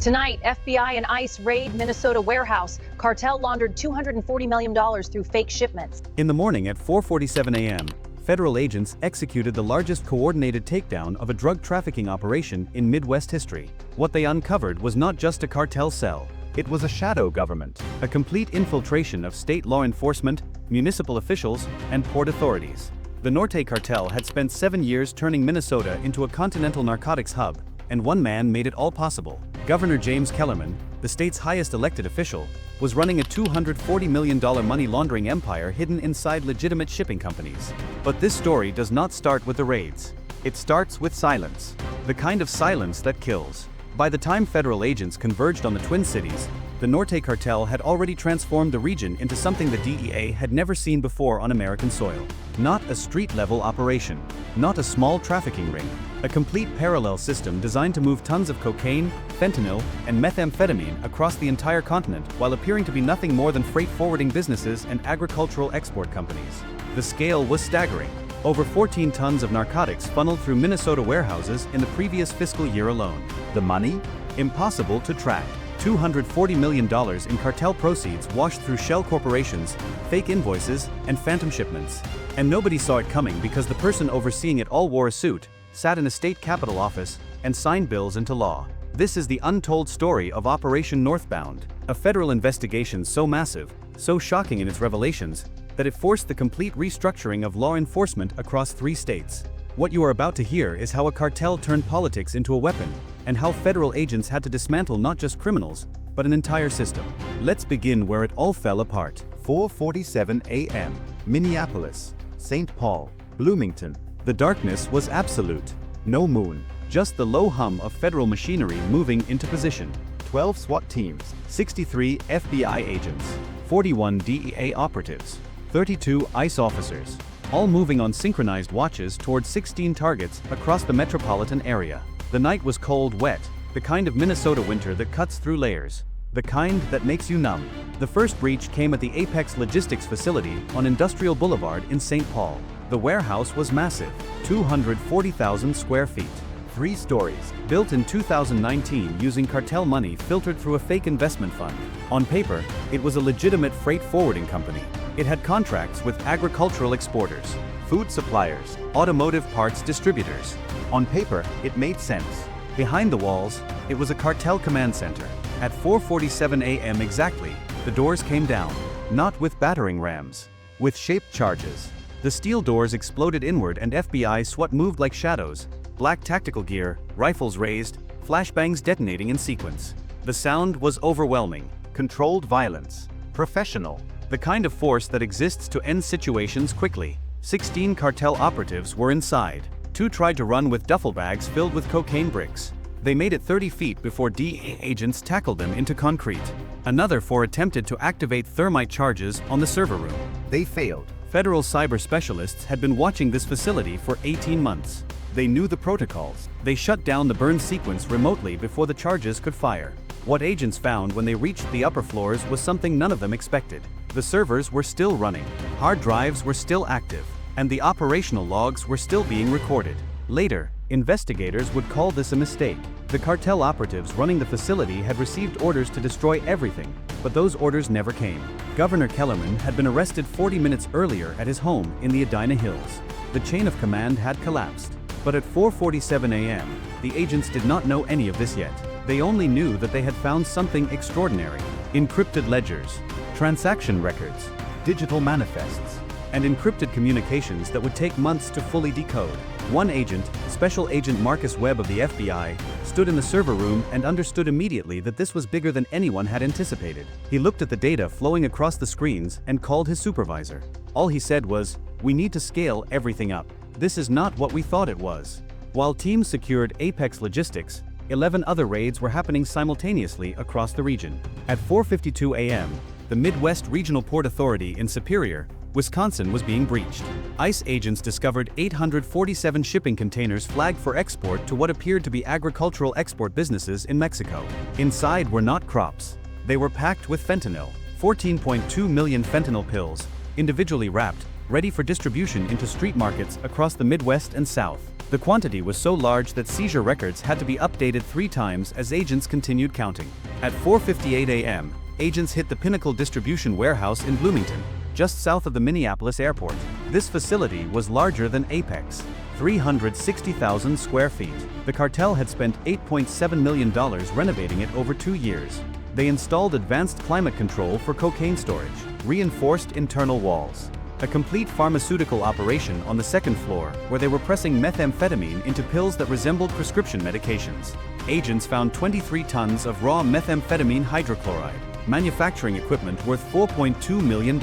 Tonight, FBI and ICE raid Minnesota warehouse. Cartel laundered $240 million through fake shipments. In the morning at 4:47 a.m., federal agents executed the largest coordinated takedown of a drug trafficking operation in Midwest history. What they uncovered was not just a cartel cell. It was a shadow government, a complete infiltration of state law enforcement, municipal officials, and port authorities. The Norte cartel had spent 7 years turning Minnesota into a continental narcotics hub, and one man made it all possible. Governor James Kellerman, the state's highest elected official, was running a $240 million money laundering empire hidden inside legitimate shipping companies. But this story does not start with the raids. It starts with silence. The kind of silence that kills. By the time federal agents converged on the Twin Cities, the Norte cartel had already transformed the region into something the DEA had never seen before on American soil. Not a street-level operation, not a small trafficking ring, a complete parallel system designed to move tons of cocaine, fentanyl, and methamphetamine across the entire continent while appearing to be nothing more than freight forwarding businesses and agricultural export companies. The scale was staggering. Over 14 tons of narcotics funneled through Minnesota warehouses in the previous fiscal year alone. The money? Impossible to track. $240 million in cartel proceeds washed through shell corporations, fake invoices, and phantom shipments. And nobody saw it coming because the person overseeing it all wore a suit, sat in a state capitol office, and signed bills into law. This is the untold story of Operation Northbound, a federal investigation so massive, so shocking in its revelations, that it forced the complete restructuring of law enforcement across 3 states. What you are about to hear is how a cartel turned politics into a weapon, and how federal agents had to dismantle not just criminals, but an entire system. Let's begin where it all fell apart. 4:47 a.m. Minneapolis, St. Paul, Bloomington. The darkness was absolute. No moon, just the low hum of federal machinery moving into position. 12 SWAT teams, 63 FBI agents, 41 DEA operatives, 32 ICE officers, all moving on synchronized watches towards 16 targets across the metropolitan area. The night was cold, wet, the kind of Minnesota winter that cuts through layers, the kind that makes you numb. The first breach came at the Apex Logistics facility on Industrial Boulevard in St. Paul. The warehouse was massive, 240,000 square feet, 3 stories, built in 2019 using cartel money filtered through a fake investment fund. On paper, it was a legitimate freight forwarding company. It had contracts with agricultural exporters, food suppliers, automotive parts distributors. On paper, it made sense. Behind the walls, it was a cartel command center. At 4:47 a.m. exactly, the doors came down, not with battering rams, with shaped charges. The steel doors exploded inward and FBI SWAT moved like shadows, black tactical gear, rifles raised, flashbangs detonating in sequence. The sound was overwhelming, controlled violence, professional, the kind of force that exists to end situations quickly. 16 cartel operatives were inside. 2 tried to run with duffel bags filled with cocaine bricks. They made it 30 feet before DEA agents tackled them into concrete. Another 4 attempted to activate thermite charges on the server room. They failed. Federal cyber specialists had been watching this facility for 18 months. They knew the protocols. They shut down the burn sequence remotely before the charges could fire. What agents found when they reached the upper floors was something none of them expected. The servers were still running, hard drives were still active, and the operational logs were still being recorded. Later, investigators would call this a mistake. The cartel operatives running the facility had received orders to destroy everything, but those orders never came. Governor Kellerman had been arrested 40 minutes earlier at his home in the Edina Hills. The chain of command had collapsed. But at 4:47 a.m., the agents did not know any of this yet. They only knew that they had found something extraordinary. Encrypted ledgers, transaction records, digital manifests, and encrypted communications that would take months to fully decode. One agent, Special Agent Marcus Webb of the FBI, stood in the server room and understood immediately that this was bigger than anyone had anticipated. He looked at the data flowing across the screens and called his supervisor. All he said was, "We need to scale everything up. This is not what we thought it was." While teams secured Apex Logistics, 11 other raids were happening simultaneously across the region. At 4:52 a.m., the Midwest Regional Port Authority in Superior, Wisconsin was being breached. ICE agents discovered 847 shipping containers flagged for export to what appeared to be agricultural export businesses in Mexico. Inside were not crops. They were packed with fentanyl, 14.2 million fentanyl pills, individually wrapped, ready for distribution into street markets across the Midwest and South. The quantity was so large that seizure records had to be updated 3 times as agents continued counting. At 4:58 a.m., agents hit the Pinnacle Distribution Warehouse in Bloomington, just south of the Minneapolis airport. This facility was larger than Apex, 360,000 square feet. The cartel had spent $8.7 million renovating it over 2 years. They installed advanced climate control for cocaine storage, reinforced internal walls, a complete pharmaceutical operation on the second floor where they were pressing methamphetamine into pills that resembled prescription medications. Agents found 23 tons of raw methamphetamine hydrochloride, manufacturing equipment worth $4.2 million,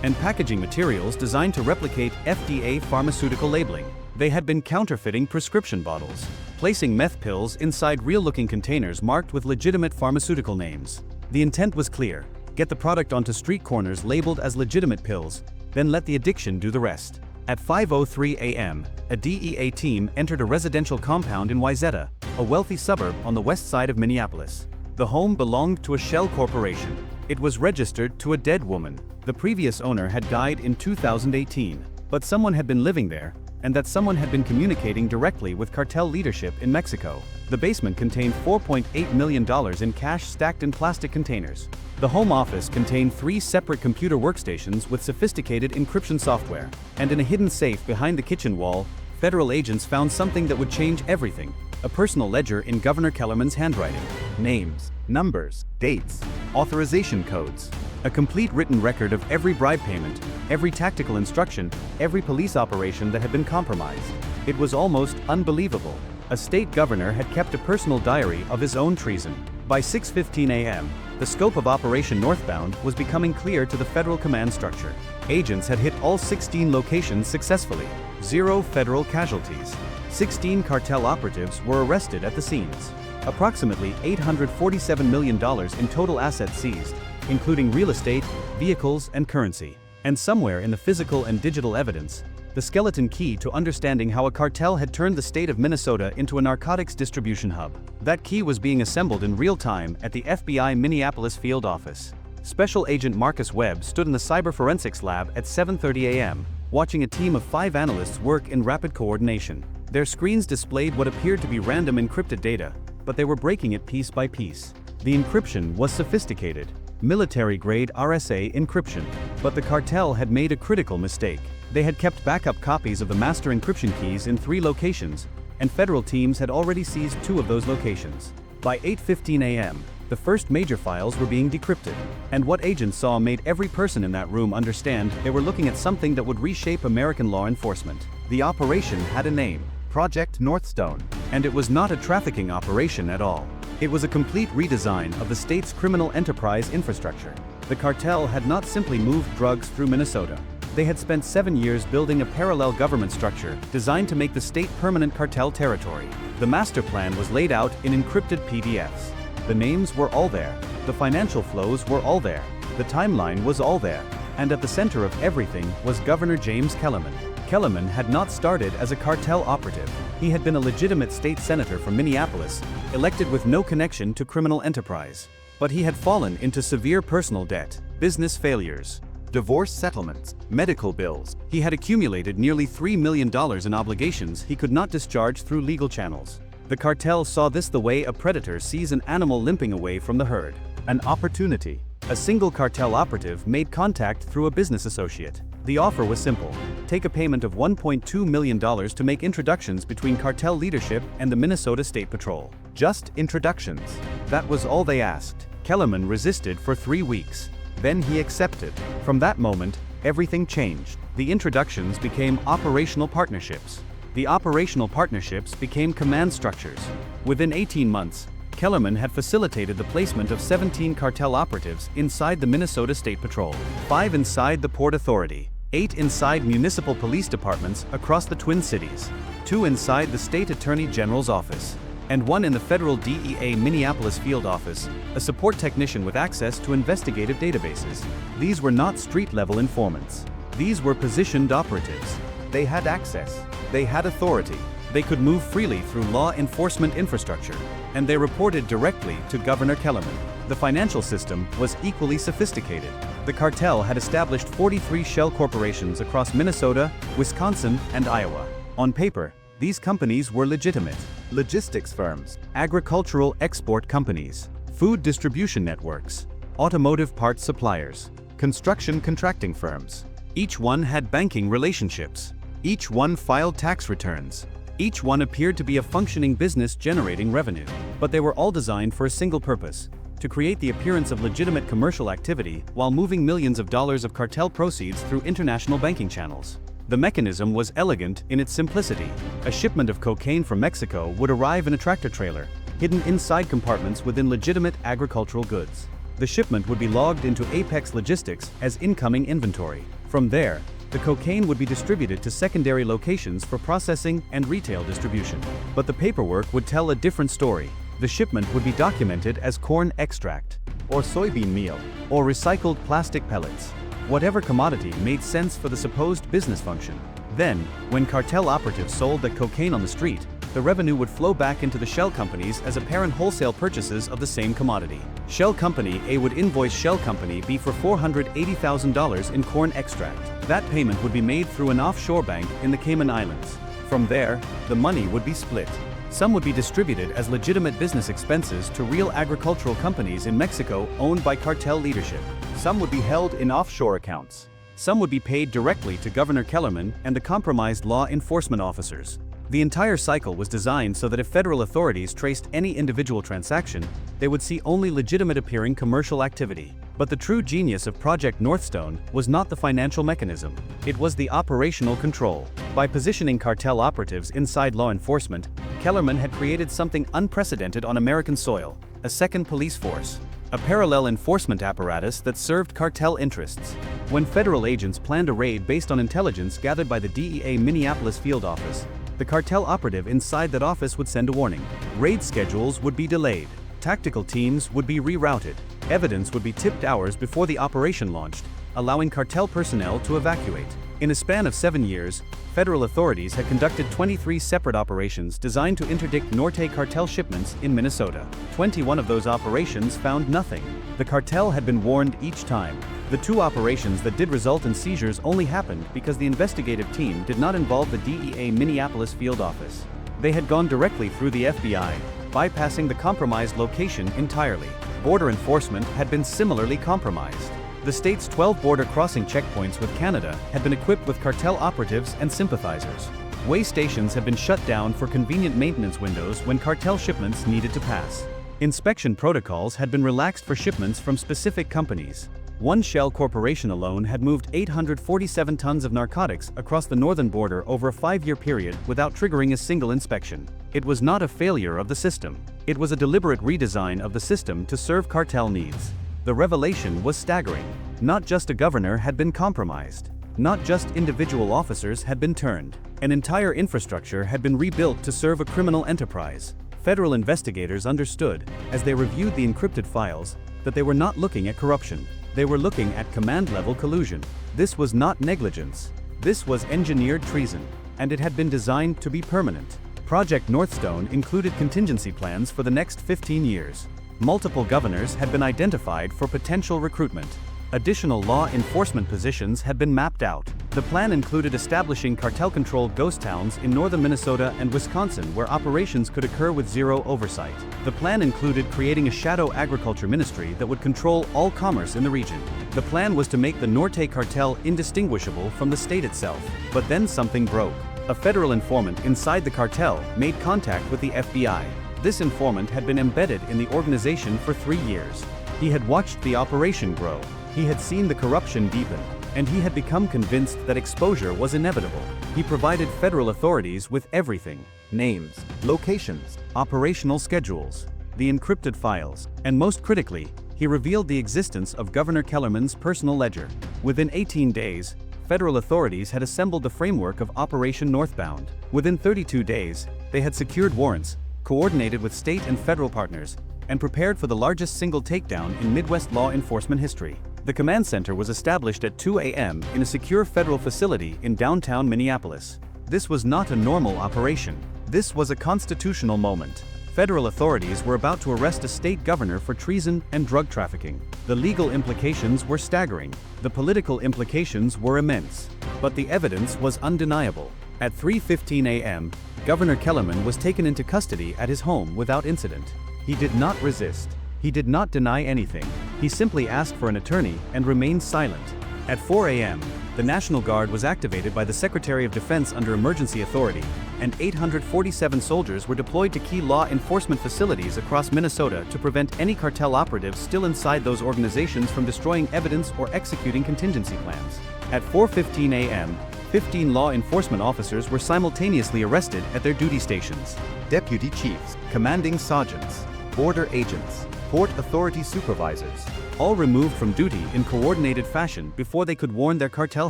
and packaging materials designed to replicate FDA pharmaceutical labeling. They had been counterfeiting prescription bottles, placing meth pills inside real-looking containers marked with legitimate pharmaceutical names. The intent was clear: get the product onto street corners labeled as legitimate pills, then let the addiction do the rest. At 5:03 a.m., a DEA team entered a residential compound in Wayzata, a wealthy suburb on the west side of Minneapolis. The home belonged to a shell corporation. It was registered to a dead woman. The previous owner had died in 2018, but someone had been living there, and that someone had been communicating directly with cartel leadership in Mexico. The basement contained $4.8 million in cash stacked in plastic containers. The home office contained 3 separate computer workstations with sophisticated encryption software, and in a hidden safe behind the kitchen wall, federal agents found something that would change everything: a personal ledger in Governor Kellerman's handwriting. Names, numbers, dates, authorization codes. A complete written record of every bribe payment, every tactical instruction, every police operation that had been compromised. It was almost unbelievable. A state governor had kept a personal diary of his own treason. By 6:15 a.m., the scope of Operation Northbound was becoming clear to the federal command structure. Agents had hit all 16 locations successfully. 0 federal casualties. 16 cartel operatives were arrested at the scenes. Approximately $847 million in total assets seized, including real estate, vehicles, and currency. And somewhere in the physical and digital evidence, the skeleton key to understanding how a cartel had turned the state of Minnesota into a narcotics distribution hub. That key was being assembled in real time at the FBI Minneapolis field office. Special Agent Marcus Webb stood in the cyber forensics lab at 7:30 a.m., watching a team of 5 analysts work in rapid coordination. Their screens displayed what appeared to be random encrypted data, but they were breaking it piece by piece. The encryption was sophisticated, military-grade RSA encryption. But the cartel had made a critical mistake. They had kept backup copies of the master encryption keys in 3 locations, and federal teams had already seized 2 of those locations. By 8:15 a.m., the first major files were being decrypted, and what agents saw made every person in that room understand they were looking at something that would reshape American law enforcement. The operation had a name: Project Northstone, and it was not a trafficking operation at all. It was a complete redesign of the state's criminal enterprise infrastructure. The cartel had not simply moved drugs through Minnesota. They had spent 7 years building a parallel government structure designed to make the state permanent cartel territory. The master plan was laid out in encrypted PDFs. The names were all there. The financial flows were all there. The timeline was all there. And at the center of everything was Governor James Kellerman. Kellerman had not started as a cartel operative. He had been a legitimate state senator from Minneapolis, elected with no connection to criminal enterprise. But he had fallen into severe personal debt, business failures, divorce settlements, medical bills. He had accumulated nearly $3 million in obligations he could not discharge through legal channels. The cartel saw this the way a predator sees an animal limping away from the herd. An opportunity. A single cartel operative made contact through a business associate. The offer was simple: take a payment of $1.2 million to make introductions between cartel leadership and the Minnesota State Patrol. Just introductions. That was all they asked. Kellerman resisted for 3 weeks. Then he accepted. From that moment, everything changed. The introductions became operational partnerships. The operational partnerships became command structures. Within 18 months, Kellerman had facilitated the placement of 17 cartel operatives inside the Minnesota State Patrol, 5 inside the Port Authority, 8 inside municipal police departments across the Twin Cities, 2 inside the State Attorney General's office, and 1 in the federal DEA Minneapolis field office, a support technician with access to investigative databases. These were not street-level informants. These were positioned operatives. They had access. They had authority. They could move freely through law enforcement infrastructure, and they reported directly to Governor Kellerman. The financial system was equally sophisticated. The cartel had established 43 shell corporations across Minnesota, Wisconsin, and Iowa. On paper, These companies were legitimate: logistics firms, agricultural export companies, food distribution networks, automotive parts suppliers, construction contracting firms. Each one had banking relationships. Each one filed tax returns. Each one appeared to be a functioning business generating revenue. But they were all designed for a single purpose: to create the appearance of legitimate commercial activity while moving millions of dollars of cartel proceeds through international banking channels. The mechanism was elegant in its simplicity. A shipment of cocaine from Mexico would arrive in a tractor trailer, hidden inside compartments within legitimate agricultural goods. The shipment would be logged into Apex Logistics as incoming inventory. From there, the cocaine would be distributed to secondary locations for processing and retail distribution. But the paperwork would tell a different story. The shipment would be documented as corn extract, or soybean meal, or recycled plastic pellets. Whatever commodity made sense for the supposed business function. Then, when cartel operatives sold the cocaine on the street, the revenue would flow back into the shell companies as apparent wholesale purchases of the same commodity. Shell Company A would invoice Shell Company B for $480,000 in corn extract. That payment would be made through an offshore bank in the Cayman Islands. From there, the money would be split. Some would be distributed as legitimate business expenses to real agricultural companies in Mexico owned by cartel leadership. Some would be held in offshore accounts. Some would be paid directly to Governor Kellerman and the compromised law enforcement officers. The entire cycle was designed so that if federal authorities traced any individual transaction, they would see only legitimate appearing commercial activity. But the true genius of Project Northstone was not the financial mechanism. It was the operational control. By positioning cartel operatives inside law enforcement, Kellerman had created something unprecedented on American soil: a second police force. A parallel enforcement apparatus that served cartel interests. When federal agents planned a raid based on intelligence gathered by the DEA Minneapolis field office, the cartel operative inside that office would send a warning. Raid schedules would be delayed. Tactical teams would be rerouted. Evidence would be tipped hours before the operation launched, allowing cartel personnel to evacuate. In a span of 7 years, federal authorities had conducted 23 separate operations designed to interdict Norte cartel shipments in Minnesota. 21 of those operations found nothing. The cartel had been warned each time. The 2 operations that did result in seizures only happened because the investigative team did not involve the DEA Minneapolis field office. They had gone directly through the FBI, bypassing the compromised location entirely. Border enforcement had been similarly compromised. The state's 12 border crossing checkpoints with Canada had been equipped with cartel operatives and sympathizers. Way stations had been shut down for convenient maintenance windows when cartel shipments needed to pass. Inspection protocols had been relaxed for shipments from specific companies. One Shell Corporation alone had moved 847 tons of narcotics across the northern border over a 5-year period without triggering a single inspection. It was not a failure of the system. It was a deliberate redesign of the system to serve cartel needs. The revelation was staggering. Not just a governor had been compromised. Not just individual officers had been turned. An entire infrastructure had been rebuilt to serve a criminal enterprise. Federal investigators understood, as they reviewed the encrypted files, that they were not looking at corruption. They were looking at command-level collusion. This was not negligence. This was engineered treason, and it had been designed to be permanent. Project Northstone included contingency plans for the next 15 years. Multiple governors had been identified for potential recruitment. Additional law enforcement positions had been mapped out. The plan included establishing cartel-controlled ghost towns in northern Minnesota and Wisconsin where operations could occur with zero oversight. The plan included creating a shadow agriculture ministry that would control all commerce in the region. The plan was to make the Norte cartel indistinguishable from the state itself. But then something broke. A federal informant inside the cartel made contact with the FBI. This informant had been embedded in the organization for 3 years. He had watched the operation grow. He had seen the corruption deepen, and he had become convinced that exposure was inevitable. He provided federal authorities with everything: names, locations, operational schedules, the encrypted files, and most critically, he revealed the existence of Governor Kellerman's personal ledger. Within 18 days, federal authorities had assembled the framework of Operation Northbound. Within 32 days, they had secured warrants, coordinated with state and federal partners, and prepared for the largest single takedown in Midwest law enforcement history. The command center was established at 2 a.m. in a secure federal facility in downtown Minneapolis. This was not a normal operation. This was a constitutional moment. Federal authorities were about to arrest a state governor for treason and drug trafficking. The legal implications were staggering. The political implications were immense. But the evidence was undeniable. At 3:15 a.m., Governor Kellerman was taken into custody at his home without incident. He did not resist. He did not deny anything. He simply asked for an attorney and remained silent. At 4 a.m., the National Guard was activated by the Secretary of Defense under emergency authority, and 847 soldiers were deployed to key law enforcement facilities across Minnesota to prevent any cartel operatives still inside those organizations from destroying evidence or executing contingency plans. At 4:15 a.m., 15 law enforcement officers were simultaneously arrested at their duty stations. Deputy chiefs, commanding sergeants, border agents, port authority supervisors, all removed from duty in coordinated fashion before they could warn their cartel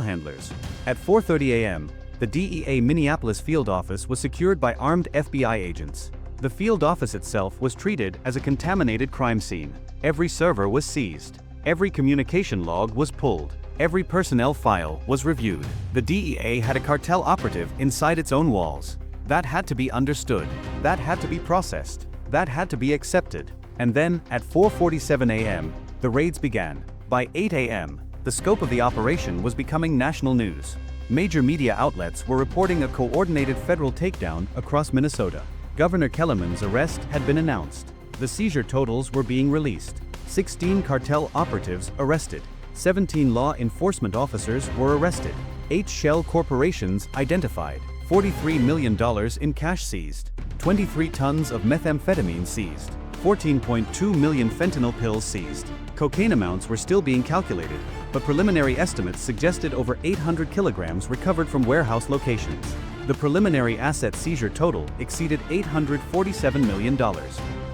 handlers. At 4:30 a.m., the DEA Minneapolis field office was secured by armed FBI agents. The field office itself was treated as a contaminated crime scene. Every server was seized. Every communication log was pulled. Every personnel file was reviewed. The DEA had a cartel operative inside its own walls. That had to be understood. That had to be processed. That had to be accepted. And then, at 4:47 a.m., the raids began. By 8 a.m., the scope of the operation was becoming national news. Major media outlets were reporting a coordinated federal takedown across Minnesota. Governor Kellerman's arrest had been announced. The seizure totals were being released. 16 cartel operatives arrested. 17 law enforcement officers were arrested. 8 shell corporations identified. $43 million in cash seized. 23 tons of methamphetamine seized. 14.2 million fentanyl pills seized. Cocaine amounts were still being calculated, but preliminary estimates suggested over 800 kilograms recovered from warehouse locations. The preliminary asset seizure total exceeded $847 million.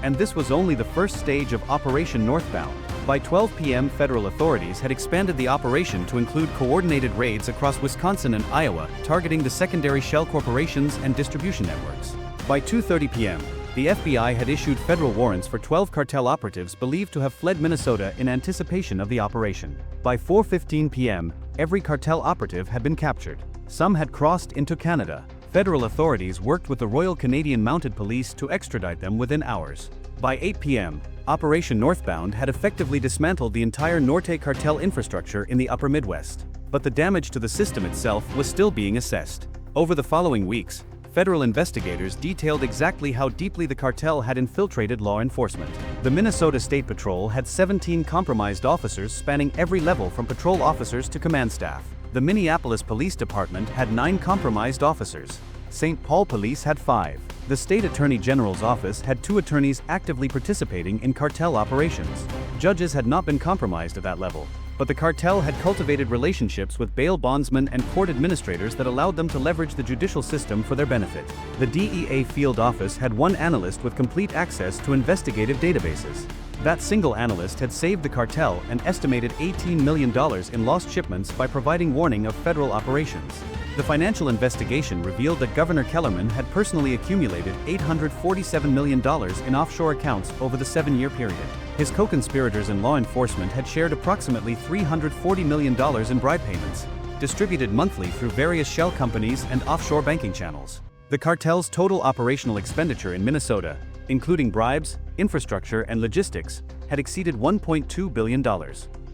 And this was only the first stage of Operation Northbound. By 12 p.m., federal authorities had expanded the operation to include coordinated raids across Wisconsin and Iowa, targeting the secondary shell corporations and distribution networks. By 2:30 p.m., the FBI had issued federal warrants for 12 cartel operatives believed to have fled Minnesota in anticipation of the operation. By 4:15 p.m., every cartel operative had been captured. Some had crossed into Canada. Federal authorities worked with the Royal Canadian Mounted Police to extradite them within hours. By 8 p.m., Operation Northbound had effectively dismantled the entire Norte cartel infrastructure in the upper Midwest. But the damage to the system itself was still being assessed. Over the following weeks, federal investigators detailed exactly how deeply the cartel had infiltrated law enforcement. The Minnesota State Patrol had 17 compromised officers spanning every level from patrol officers to command staff. The Minneapolis Police Department had 9 compromised officers. St. Paul Police had 5. The State Attorney General's office had 2 attorneys actively participating in cartel operations. Judges had not been compromised at that level, but the cartel had cultivated relationships with bail bondsmen and court administrators that allowed them to leverage the judicial system for their benefit. The DEA field office had 1 analyst with complete access to investigative databases. That single analyst had saved the cartel an estimated $18 million in lost shipments by providing warning of federal operations. The financial investigation revealed that Governor Kellerman had personally accumulated $847 million in offshore accounts over the 7-year period. His co-conspirators in law enforcement had shared approximately $340 million in bribe payments, distributed monthly through various shell companies and offshore banking channels. The cartel's total operational expenditure in Minnesota, including bribes, infrastructure, and logistics, had exceeded $1.2 billion.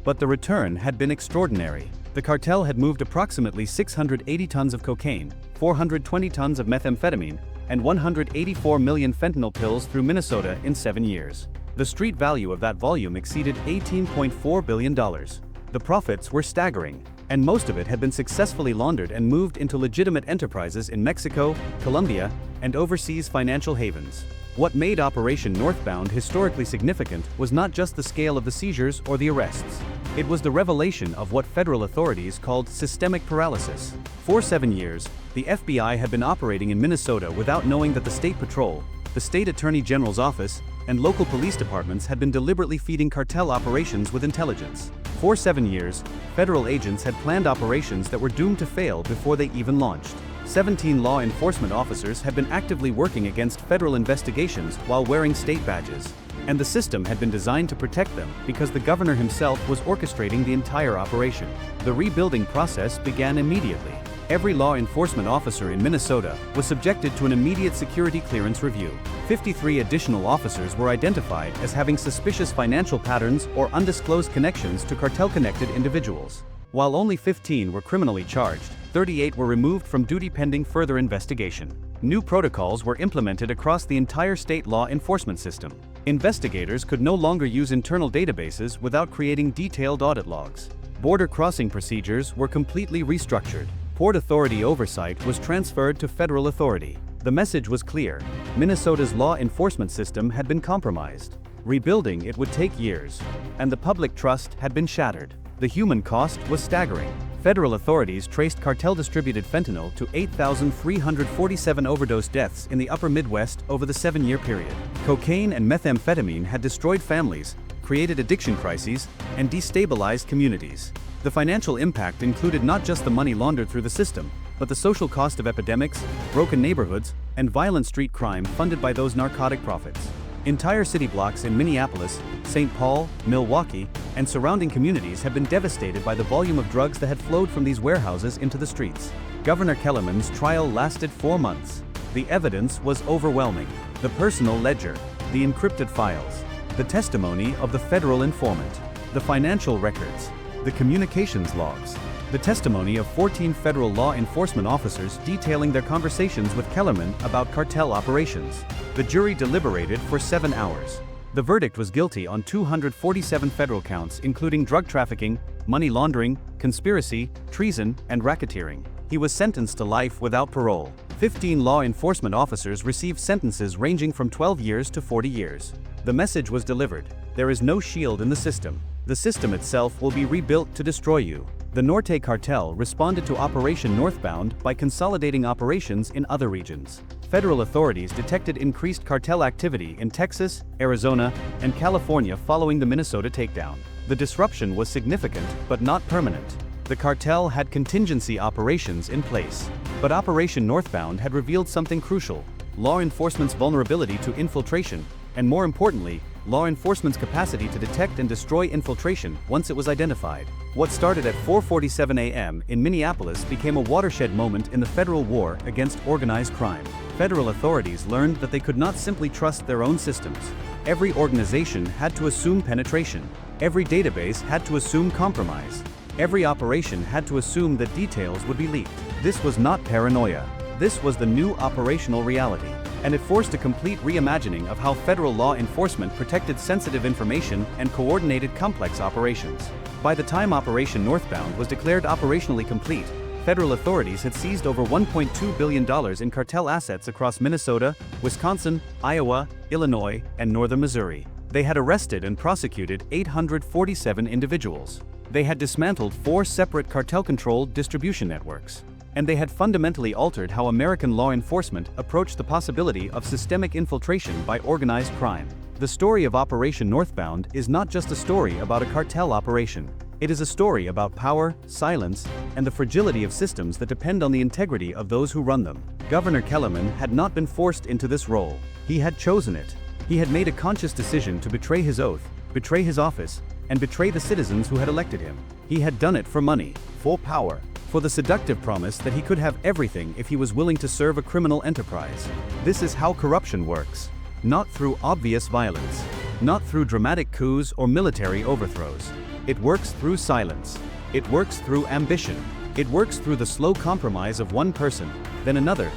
But the return had been extraordinary. The cartel had moved approximately 680 tons of cocaine, 420 tons of methamphetamine, and 184 million fentanyl pills through Minnesota in 7 years. The street value of that volume exceeded $18.4 billion. The profits were staggering, and most of it had been successfully laundered and moved into legitimate enterprises in Mexico, Colombia, and overseas financial havens. What made Operation Northbound historically significant was not just the scale of the seizures or the arrests. It was the revelation of what federal authorities called systemic paralysis. For 7 years, the FBI had been operating in Minnesota without knowing that the State Patrol, the State Attorney General's office, and local police departments had been deliberately feeding cartel operations with intelligence. For 7 years, federal agents had planned operations that were doomed to fail before they even launched. 17 law enforcement officers had been actively working against federal investigations while wearing state badges. And the system had been designed to protect them because the governor himself was orchestrating the entire operation. The rebuilding process began immediately. Every law enforcement officer in Minnesota was subjected to an immediate security clearance review. 53 additional officers were identified as having suspicious financial patterns or undisclosed connections to cartel-connected individuals. While only 15 were criminally charged, 38 were removed from duty pending further investigation. New protocols were implemented across the entire state law enforcement system. Investigators could no longer use internal databases without creating detailed audit logs. Border crossing procedures were completely restructured. Port Authority oversight was transferred to federal authority. The message was clear: Minnesota's law enforcement system had been compromised. Rebuilding it would take years, and the public trust had been shattered. The human cost was staggering. Federal authorities traced cartel-distributed fentanyl to 8,347 overdose deaths in the upper Midwest over the 7-year period. Cocaine and methamphetamine had destroyed families, created addiction crises, and destabilized communities. The financial impact included not just the money laundered through the system, but the social cost of epidemics, broken neighborhoods, and violent street crime funded by those narcotic profits. Entire city blocks in Minneapolis, St. Paul, Milwaukee, and surrounding communities have been devastated by the volume of drugs that had flowed from these warehouses into the streets. Governor Kellerman's trial lasted 4 months. The evidence was overwhelming. The personal ledger, the encrypted files, the testimony of the federal informant, the financial records, the communications logs, the testimony of 14 federal law enforcement officers detailing their conversations with Kellerman about cartel operations. The jury deliberated for 7 hours. The verdict was guilty on 247 federal counts, including drug trafficking, money laundering, conspiracy, treason, and racketeering. He was sentenced to life without parole. 15 law enforcement officers received sentences ranging from 12 years to 40 years. The message was delivered: there is no shield in the system. The system itself will be rebuilt to destroy you. The Norte cartel responded to Operation Northbound by consolidating operations in other regions. Federal authorities detected increased cartel activity in Texas, Arizona, and California following the Minnesota takedown. The disruption was significant, but not permanent. The cartel had contingency operations in place. But Operation Northbound had revealed something crucial: law enforcement's vulnerability to infiltration, and more importantly, law enforcement's capacity to detect and destroy infiltration once it was identified. What started at 4:47 a.m. in Minneapolis became a watershed moment in the federal war against organized crime. Federal authorities learned that they could not simply trust their own systems. Every organization had to assume penetration. Every database had to assume compromise. Every operation had to assume that details would be leaked. This was not paranoia. This was the new operational reality. And it forced a complete reimagining of how federal law enforcement protected sensitive information and coordinated complex operations. By the time Operation Northbound was declared operationally complete, federal authorities had seized over $1.2 billion in cartel assets across Minnesota, Wisconsin, Iowa, Illinois, and northern Missouri. They had arrested and prosecuted 847 individuals. They had dismantled 4 separate cartel-controlled distribution networks. And they had fundamentally altered how American law enforcement approached the possibility of systemic infiltration by organized crime. The story of Operation Northbound is not just a story about a cartel operation. It is a story about power, silence, and the fragility of systems that depend on the integrity of those who run them. Governor Kellerman had not been forced into this role. He had chosen it. He had made a conscious decision to betray his oath, betray his office, and betray the citizens who had elected him. He had done it for money, for power, for the seductive promise that he could have everything if he was willing to serve a criminal enterprise. This is how corruption works. Not through obvious violence. Not through dramatic coups or military overthrows. It works through silence. It works through ambition. It works through the slow compromise of one person, then another,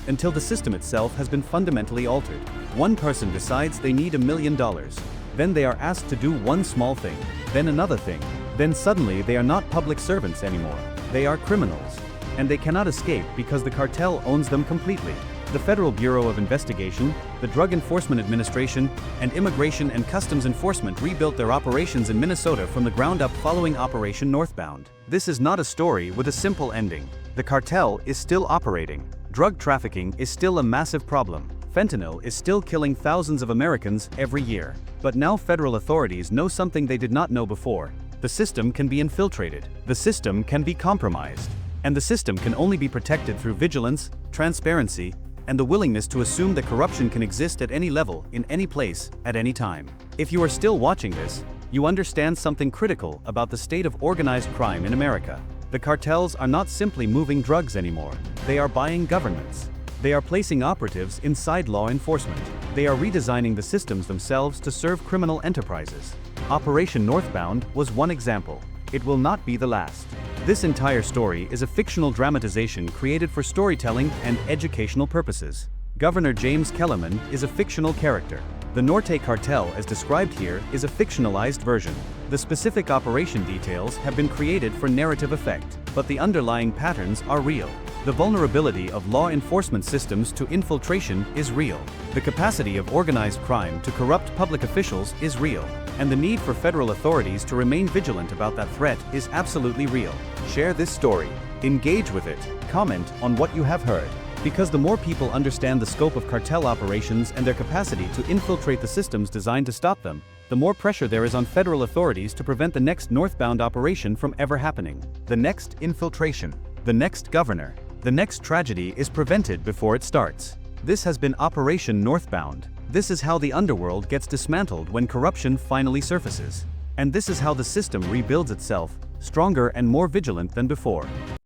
until the system itself has been fundamentally altered. One person decides they need $1 million. Then they are asked to do one small thing, then another thing. Then suddenly they are not public servants anymore. They are criminals. And they cannot escape because the cartel owns them completely. The Federal Bureau of Investigation, the Drug Enforcement Administration, and Immigration and Customs Enforcement rebuilt their operations in Minnesota from the ground up following Operation Northbound. This is not a story with a simple ending. The cartel is still operating. Drug trafficking is still a massive problem. Fentanyl is still killing thousands of Americans every year. But now federal authorities know something they did not know before. The system can be infiltrated. The system can be compromised. And the system can only be protected through vigilance, transparency, and the willingness to assume that corruption can exist at any level, in any place, at any time. If you are still watching this, you understand something critical about the state of organized crime in America. The cartels are not simply moving drugs anymore. They are buying governments. They are placing operatives inside law enforcement. They are redesigning the systems themselves to serve criminal enterprises. Operation Northbound was one example. it will not be the last. This entire story is a fictional dramatization created for storytelling and educational purposes. Governor James Kellerman is a fictional character. The Norte Cartel, as described here, is a fictionalized version. The specific operation details have been created for narrative effect, but the underlying patterns are real. The vulnerability of law enforcement systems to infiltration is real. The capacity of organized crime to corrupt public officials is real. And the need for federal authorities to remain vigilant about that threat is absolutely real. Share this story. Engage with it. Comment on what you have heard. Because the more people understand the scope of cartel operations and their capacity to infiltrate the systems designed to stop them, the more pressure there is on federal authorities to prevent the next northbound operation from ever happening. The next infiltration, the next governor, the next tragedy is prevented before it starts. This has been Operation Northbound. This is how the underworld gets dismantled when corruption finally surfaces. And this is how the system rebuilds itself, stronger and more vigilant than before.